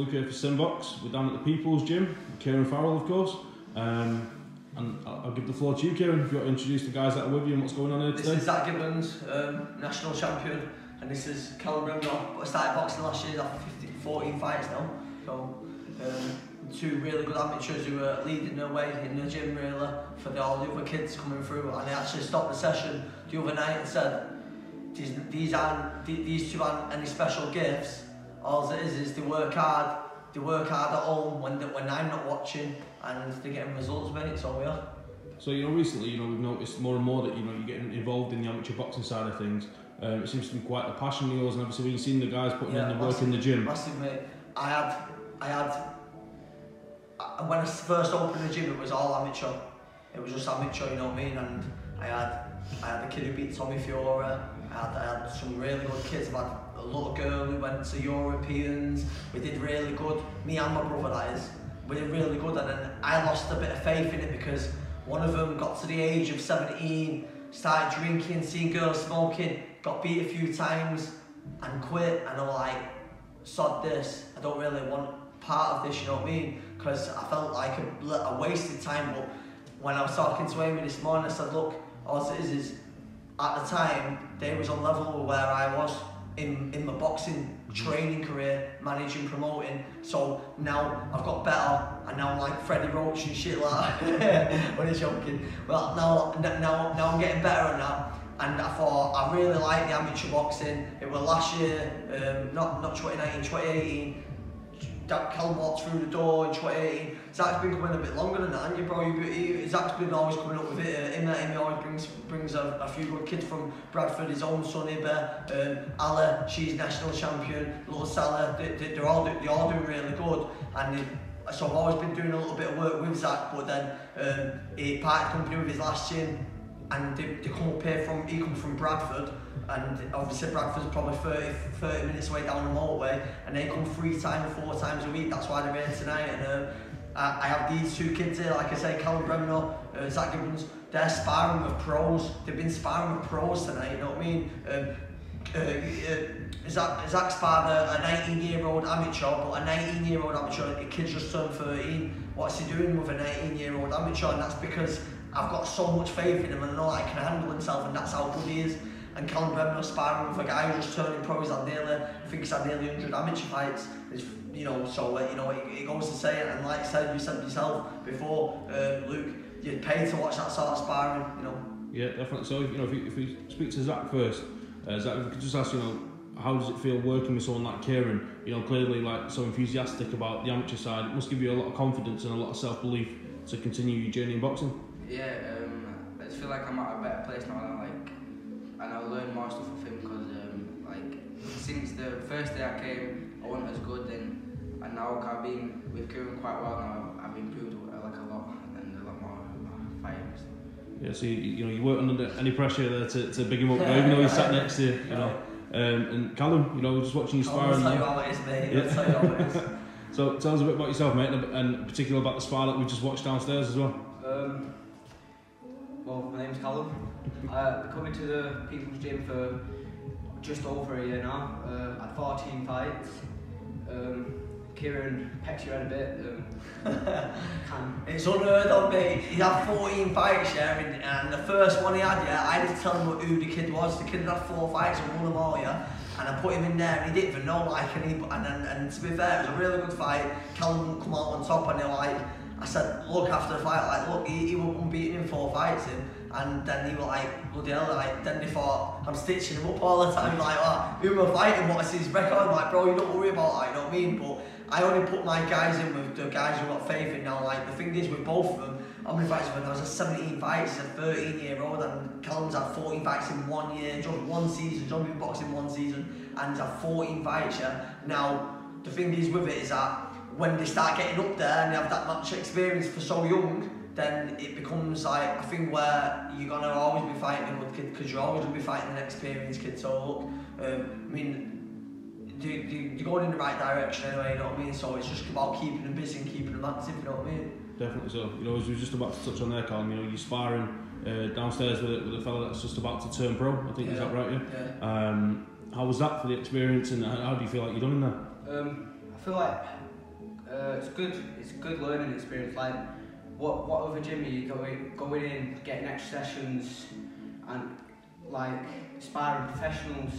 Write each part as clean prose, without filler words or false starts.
Luke here for SimBoxx. We're down at the People's Gym, Kieran Farrell of course. And I'll give the floor to you, Kieran, if you want to introduce the guys that are with you and what's going on here today. This is Zach Gibbons, national champion, and this is Kieran Farrell. I started boxing last year after 14 fights now. So, two really good amateurs who are leading the way in the gym really for all the other kids coming through. And they actually stopped the session the other night and said, these two aren't any special gifts. All it is they work hard. They work hard at home when I'm not watching, and they're getting results, mate. So yeah. So recently, we've noticed more and more that you're getting involved in the amateur boxing side of things. It seems to be quite a passion of yours, and obviously when you've seen the guys putting in the work in the gym. Massive, mate. I had when I first opened the gym, it was all amateur. It was just amateur, you know what I mean? And I had a kid who beat Tommy Fiore. I had some really good kids. I had a little girl who went to Europeans. We did really good. Me and my brother, that is. We did really good, and then I lost a bit of faith in it because one of them got to the age of 17, started drinking, seeing girls smoking, got beat a few times, and quit. And I'm like, sod this. I don't really want part of this, you know what I mean? Because I felt like a wasted time. But when I was talking to Amy this morning, I said, look, all it is at the time, they was on level where I was in my boxing training career, managing, promoting. So now I've got better, and now I'm like Freddie Roach and shit like that. When he's joking. Well, now I'm getting better at that. And I thought I really like the amateur boxing. It was last year, not 2019, 2018. Callum walked through the door in 2018. Zach's been coming a bit longer than that, hasn't you, bro? Zach's been always coming up with it. He always brings a few good kids from Bradford, his own son, Ibe. Ala, she's national champion. Little Salah, they're all doing really good. And so I've always been doing a little bit of work with Zach, but then he parted company with his last gym, and they come up here he comes from Bradford, and obviously Bradford's probably 30 minutes away down the motorway, and they come 4 times a week. That's why they're here tonight. And I have these two kids here, like I say, Callum Bremner, Zach Gibbons. They're sparring with pros. They've been sparring with pros tonight, you know what I mean? Zach sparred a 19-year-old amateur, but a 19-year-old amateur, the kid's just turned 13. What's he doing with a 19-year-old amateur? And that's because I've got so much faith in him, and I know I can handle himself, and that's how good he is. And Callum Bremner sparring with a guy who's just turning pro. I think he's had nearly 100 amateur fights. So it goes to say it. And like I said, you said yourself before, Luke, you'd pay to watch that sort of sparring. Yeah, definitely. So if we speak to Zach first, Zach, if we could just ask, how does it feel working with someone like Kieran? Clearly so enthusiastic about the amateur side. It must give you a lot of confidence and a lot of self-belief to continue your journey in boxing. Yeah, I just feel like I'm at a better place now, and I'll learn more stuff with him because since the first day I came, I wasn't as good, and now I've been with Kieran quite well now. I've improved a lot and a lot more fighting. Yeah, so you weren't under any pressure there to big him up, even though he's sat next to you, And Callum, just watching you sparring. I'll tell you how it is, mate. I'll tell you how it is. So tell us a bit about yourself, mate, and particularly about the spar that we just watched downstairs as well. Well, my name's Callum. I'm coming to the People's Gym for just over a year now. I had 14 fights. Kieran pecks your head a bit. It's unheard of, mate. He had 14 fights, and the first one he had, I had to tell him who the kid was. The kid had 4 fights and won them all, and I put him in there, and he didn't even know, and to be fair, it was a really good fight. Callum come out on top, and I said, look, after the fight, look, he was unbeaten in 4 fights, and then he was like, bloody hell, then they thought, I'm stitching him up all the time, who am I fighting, what's his record? I'm like, bro, you don't worry about that, you know what I mean? But I only put my guys in with the guys who got faith in now. The thing is, with both of them, how many fights when I was at 17 fights, he's a 13-year-old, and Callum's had 14 fights in 1 year, just 1 season, John's been boxing 1 season, and he's had 14 fights, Now, the thing is with it is that when they start getting up there and they have that much experience for so young, then it becomes a thing where you're going to always be fighting a good kid, because you're always going to be fighting an experienced kid. So look, you're going in the right direction anyway, you know what I mean? So it's just about keeping them busy and keeping them active, you know what I mean? Definitely so. As we were just about to touch on there, Callum, you're sparring downstairs with a fella that's just about to turn pro, I think, is that right? Yeah. How was that for the experience, and how do you feel like you're done in there? I feel like It's good. It's a good learning experience. Like, what other gym are you going in, getting extra sessions, and like sparring professionals?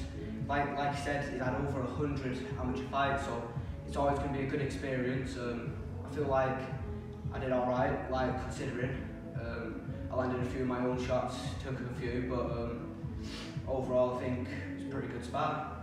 Like you said, he's had over 100 amateur fights, so it's always going to be a good experience. I feel like I did all right, like considering. I landed a few of my own shots, took a few, but overall I think it's a pretty good spar.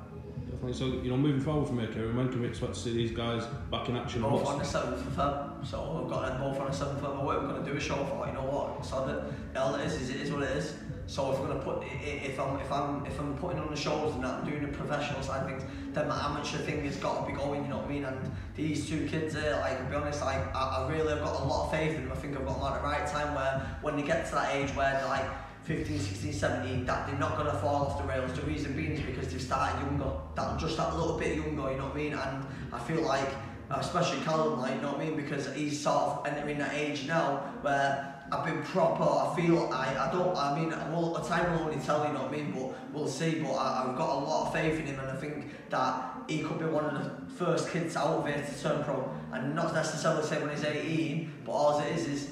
Definitely. So, you know, moving forward from here, Kieran, when can we expect to see these guys back in action? Both on the 7th of Feb, so we've got them both on the 7th of Feb. We're going to do a show for, you know what, so that all it is what it is. So if we're going to put, if I'm putting on the shows and I'm doing the professional side of things, then my amateur thing has got to be going, you know what I mean? And these two kids here, like, to be honest, like, I really have got a lot of faith in them. I think I've got them at the right time where, when they get to that age where they're like 15, 16, 17, that they're not going to fall off the rails. The reason being is because they've started younger, just that little bit younger, you know what I mean? And I feel like, especially Callum, like, you know what I mean? Because he's sort of entering that age now where I've been proper, I feel, well, time will only tell, you know what I mean, but we'll see. But I've got a lot of faith in him, and I think that he could be one of the first kids out of here to turn pro, and not necessarily say when he's 18, but all it is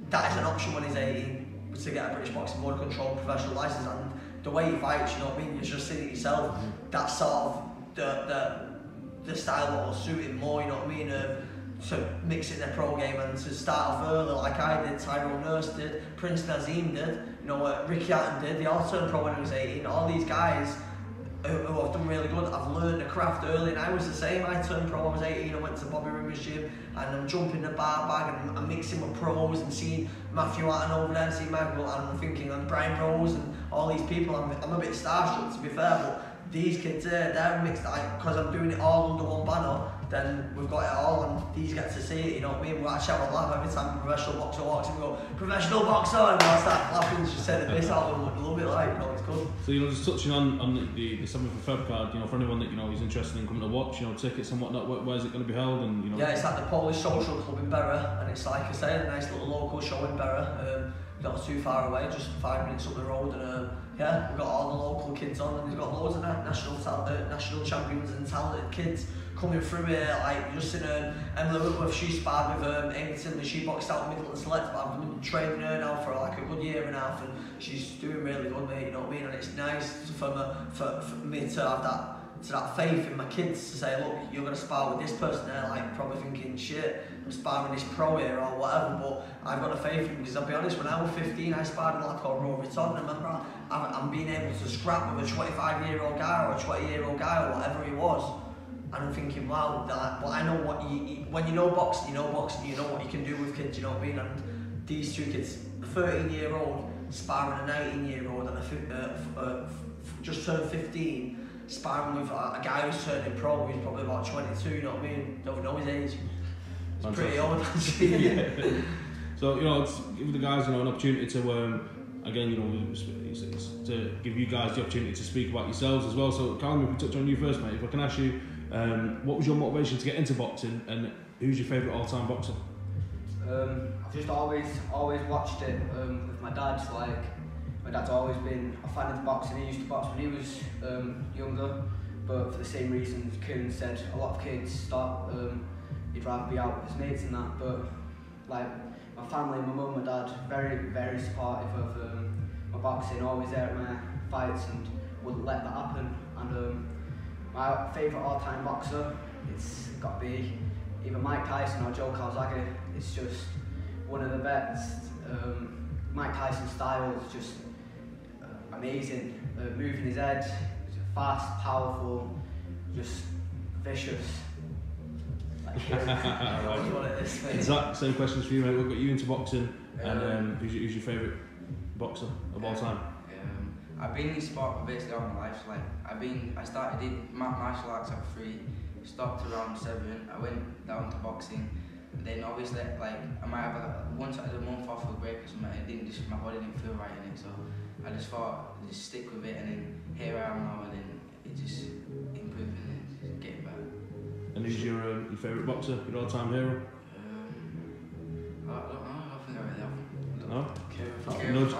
that is an option when he's 18 to get a British Boxing Board controlled professional licence. And the way he fights, you know what I mean, you've just seen it yourself, that's sort of the style that will suit him more, you know what I mean, to mix it in a pro game and to start off early like I did, Tyrone Nurse did, Prince Nazim did, you know, Ricky Hatton did. They all turned pro when he was 18. All these guys who have done really good, I've learned the craft early, and I was the same. I turned pro when I was 18, I went to Bobby Rimmer's gym and I'm jumping the bar bag and I'm mixing with pros and seeing Matthew Hatton over there and seeing Michael, and I'm thinking, and Brian Rose and all these people, I'm a bit starstruck, to be fair, but these kids here, they're mixed, because I'm doing it all under one banner, then we've got it all and these get to see it, you know what I mean? We actually have a laugh every time a professional boxer walks in, we go, professional boxer, and we'll start laughing, just say the piss out of them, we love it, like, you know, it's good. So, you know, just touching on the 7th of Feb card, you know, for anyone that, you know, is interested in coming to watch, you know, tickets and whatnot, where's it going to be held? And, you know, yeah, it's at the Polish Social Club in Bury, and it's, like I say, a nice little local show in Bury. Not too far away, just 5 minutes up the road, and yeah, we've got all the local kids on, and we've got loads of national champions and talented kids coming through here. Like, just seen Emily Whitworth, she sparred with Amy Tinley, she boxed out Middleton Select, but I've been training her now for like a good year and a half, and she's doing really good, mate, you know what I mean? And it's nice for me to have that faith in my kids to say, look, you're going to spar with this person there, like, probably thinking, shit, I'm sparring this pro here or whatever, but I've got a faith in him, because I'll be honest, when I was 15, I sparred a lad called Rory Todd, and I remember I'm being able to scrap with a 25-year-old guy or a 20-year-old guy or whatever he was, and I'm thinking, wow, but I know what when you know boxing, you know what you can do with kids, you know what I mean? And these two kids, a 13-year-old sparring a 19-year-old and just turned 15, sparring with a guy who's turning pro, who's probably about 22, you know what I mean? Don't know his age. It's pretty old, actually. Yeah. So, you know, it's give the guys, you know, an opportunity to, again, you know, it's to give you guys the opportunity to speak about yourselves as well. So, Callum, if we touch on you first, mate, if I can ask you, what was your motivation to get into boxing, and who's your favourite all-time boxer? I've just always watched it with my dad. Like, my dad's always been a fan of boxing. He used to box when he was younger, but for the same reasons Kieran said, a lot of kids start, he'd rather be out with his mates and that, but like, my family, my mum, my dad, very, very supportive of my boxing, always there at my fights and wouldn't let that happen. And my favourite all-time boxer, it's got to be either Mike Tyson or Joe Calzaghe. It's just one of the best. Mike Tyson's style is just amazing, moving his head, fast, powerful, just vicious. Exact same questions for you, mate. We've got you into boxing, and who's your favourite boxer of all time? I've been in sport basically all my life. Like, I started martial arts at 3, stopped around 7. I went down to boxing. Then obviously, like, I might have once I had a month off for a break or something. My body didn't feel right in it, so I just thought I'd just stick with it, and then here I am now, and then it just improving and just getting better. And who's your favourite boxer, your all-time hero? I don't think I really have. No? Kieran nudge.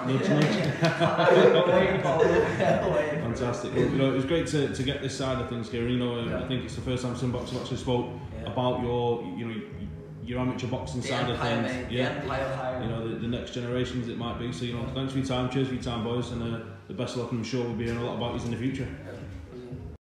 Fantastic. Well, you know, it was great to get this side of things, Kieran. You know, I think it's the first time SimBoxx have actually spoke about your amateur boxing side of things. Mate. Yeah. You know, the next generations it might be. So, you know, thanks for your time. Cheers for your time, boys, and the best of luck. I'm sure we'll be hearing a lot about you in the future.